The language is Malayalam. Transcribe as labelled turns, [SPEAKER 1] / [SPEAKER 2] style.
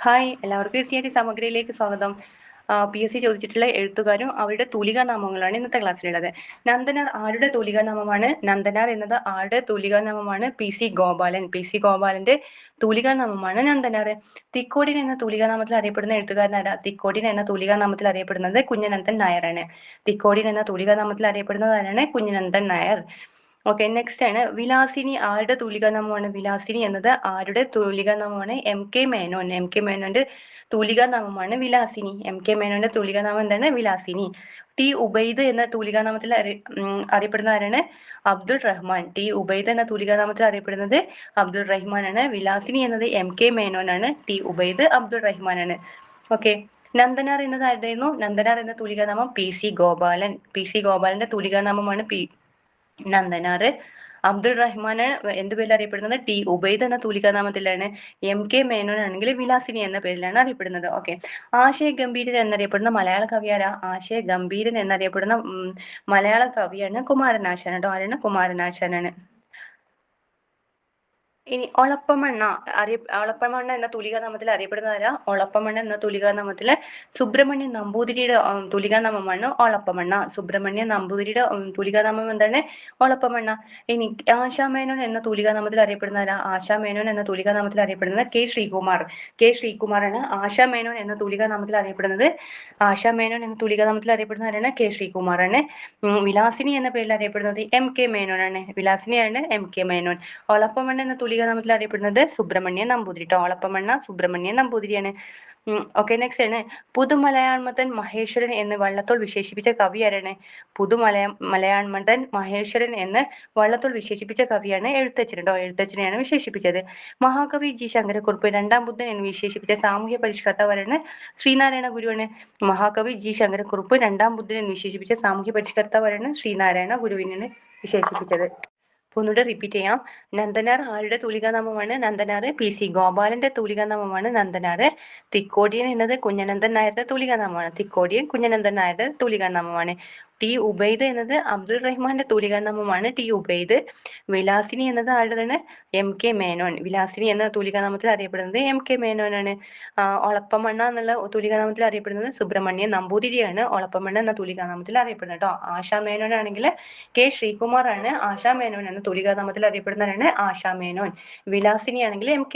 [SPEAKER 1] ഹായ്, എല്ലാവർക്കും എസ് സാമഗ്രിയിലേക്ക് സ്വാഗതം. PSC ചോദിച്ചിട്ടുള്ള എഴുത്തുകാരും അവരുടെ തൂലികാനാമങ്ങളാണ് ഇന്നത്തെ ക്ലാസ്സിലുള്ളത്. നന്ദനാർ ആരുടെ തൂലികാനാമമാണ്? നന്ദനാർ എന്നത് ആരുടെ തൂലികാനാമമാണ്? PC ഗോപാലൻ. PC ഗോപാലന്റെ തൂലികാനാമമാണ് നന്ദനാർ. തിക്കോടിയൻ എന്ന തൂലികാനാമത്തിൽ അറിയപ്പെടുന്ന എഴുത്തുകാരൻ ആരാ? തിക്കോടിയൻ എന്ന തൂലികാനാമത്തിൽ അറിയപ്പെടുന്നത് കുഞ്ഞനന്ദൻ നായരാണ്. തിക്കോടിയൻ എന്ന തൂലികാനാമത്തിൽ അറിയപ്പെടുന്നത് ആരാണ്? കുഞ്ഞനന്ദൻ നായർ. ഓക്കെ, നെക്സ്റ്റ് ആണ് വിലാസിനി ആരുടെ തൂലികാനാമമാണ്? വിലാസിനി എന്നത് ആരുടെ തൂലികാനാമമാണ്? MK മേനോൻ. MK മേനോന്റെ തൂലികാനാമമാണ് വിലാസിനി. MK മേനോന്റെ തൂലികാനാമം എന്താണ്? വിലാസിനി. T ഉബൈദ് എന്ന തൂലികാനാമത്തിൽ അറിയപ്പെടുന്ന ആരാണ്? അബ്ദുൾ റഹ്മാൻ. T ഉബൈദ് എന്ന തൂലികാനാമത്തിൽ അറിയപ്പെടുന്നത് അബ്ദുൾ റഹ്മാൻ ആണ്. വിലാസിനി എന്നത് MK മേനോൻ ആണ്. T ഉബൈദ് അബ്ദുൾ റഹ്മാൻ ആണ്. ഓക്കെ, നന്ദനാർ എന്നത് ആരുടെയായിരുന്നു? നന്ദനാർ എന്ന തൂലികാനാമം PC ഗോപാലൻ. PC ഗോപാലന്റെ തൂലികാനാമമാണ് നന്ദനാർ. അബ്ദുൾ റഹ്മാന് എന്ത് പേരിൽ അറിയപ്പെടുന്നത്? T ഉബൈദ് എന്ന തൂലികാനാമത്തിലാണ്. MK മേനോൻ ആണെങ്കിൽ വിലാസിനി എന്ന പേരിലാണ് അറിയപ്പെടുന്നത്. ഓക്കെ, ആശയഗംഭീരൻ എന്നറിയപ്പെടുന്ന മലയാള കവിയാരാ? ആശയഗംഭീരൻ എന്നറിയപ്പെടുന്ന മലയാള കവിയാണ് കുമാരനാശാൻ. കേട്ടോ, ആരാണ്? കുമാരനാശാനാണ്. ഇനി ഒളപ്പമണ്ണ ഒളപ്പമണ്ണ എന്ന തൂലികാനാമത്തിൽ അറിയപ്പെടുന്നതാരാ? ഒളപ്പമണ്ണ എന്ന തൂലികാനാമത്തില് സുബ്രഹ്മണ്യ നമ്പൂതിരിയുടെ തൂലികാനാമമാണ് ഒളപ്പമണ്ണ. സുബ്രഹ്മണ്യ നമ്പൂതിരിയുടെ തൂലികാനാമം എന്താണ്? ഒളപ്പമണ്ണ. ഇനി ആശാമേനോൻ എന്ന തൂലികാനാമത്തിൽ അറിയപ്പെടുന്നതാരാ? ആശാമേനോൻ എന്ന തൂലികാനാമത്തിൽ അറിയപ്പെടുന്നത് K ശ്രീകുമാർ. K ശ്രീകുമാറാണ് ആശാമേനോൻ എന്ന തൂലികാനാമത്തിൽ അറിയപ്പെടുന്നത്. ആശാമേനോൻ എന്ന തൂലികാനാമത്തിൽ അറിയപ്പെടുന്ന ആരാണ്? K ശ്രീകുമാറാണ്. വിലാസിനി എന്ന പേരിൽ അറിയപ്പെടുന്നത് MK മേനോനാണ്. വിലാസിനിയാണ് MK മേനോൻ. ഒളപ്പമണ്ണ എന്ന തൂലികാനാമത്തിൽ അറിയപ്പെടുന്നത് സുബ്രഹ്മണ്യ നമ്പൂതിരി. ഒളപ്പമണ്ണ സുബ്രഹ്മണ്യ നമ്പൂതിരിയാണ്. ഓക്കെ, നെക്സ്റ്റ് ആണ് പുതുമലയാൺമതൻ മഹേശ്വരൻ എന്ന് വള്ളത്തോൾ വിശേഷിപ്പിച്ച കവി ആരാണ്? മലയാൺമതൻ മഹേശ്വരൻ എന്ന് വള്ളത്തോൾ വിശേഷിപ്പിച്ച കവിയാണ് എഴുത്തച്ഛൻ. കേട്ടോ, എഴുത്തച്ഛനെയാണ് വിശേഷിപ്പിച്ചത്. മഹാകവി G ശങ്കരക്കുറുപ്പ് രണ്ടാം ബുദ്ധൻ എന്ന് വിശേഷിപ്പിച്ച സാമൂഹ്യ പരിഷ്കർത്താവാണ്? ശ്രീനാരായണ ഗുരുവാണ്. മഹാകവി G ശങ്കരക്കുറുപ്പ് രണ്ടാം ബുദ്ധൻ എന്ന് വിശേഷിപ്പിച്ച സാമൂഹ്യ പരിഷ്കർത്താവാണ്? ശ്രീനാരായണ ഗുരുവിനാണ് വിശേഷിപ്പിച്ചത്. ഒന്നുകൂടെ റിപ്പീറ്റ് ചെയ്യാം. നന്ദനാർ ആരുടെ തൂലികാനാമമാണ്? നന്ദനാർ PC ഗോപാലന്റെ തൂലികാനാമമാണ് നന്ദനാർ. തിക്കോടിയൻ എന്നത് കുഞ്ഞനന്ദൻ നായരുടെ തൂലികാനാമമാണ്. തിക്കോടിയൻ കുഞ്ഞനന്ദൻ നായരുടെ തൂലികാനാമമാണ്. T ഉബൈദ് എന്നത് അബ്ദുൾ റഹ്മാന്റെ തൂലികാനാമമാണ്. T ഉബൈദ്. വിലാസിനി എന്നത് ആരുടേതാണ്? MK മേനോൻ. വിലാസിനി എന്ന തൂലികാനാമത്തിൽ അറിയപ്പെടുന്നത് MK മേനോനാണ്. ഒളപ്പമണ്ണ എന്നുള്ള തൂലികാനാമത്തിൽ അറിയപ്പെടുന്നത് സുബ്രഹ്മണ്യ നമ്പൂതിരിയാണ്. ഒളപ്പമണ്ണ എന്ന തൂലികാനാമത്തിൽ അറിയപ്പെടുന്നത്. കേട്ടോ, ആശാ മേനോൻ ആണെങ്കിൽ K ശ്രീകുമാർ ആണ്. ആശാ മേനോൻ എന്ന തൂലികാനാമത്തിൽ അറിയപ്പെടുന്നവരാണ് ആശാ മേനോൻ. വിലാസിനി ആണെങ്കിൽ MK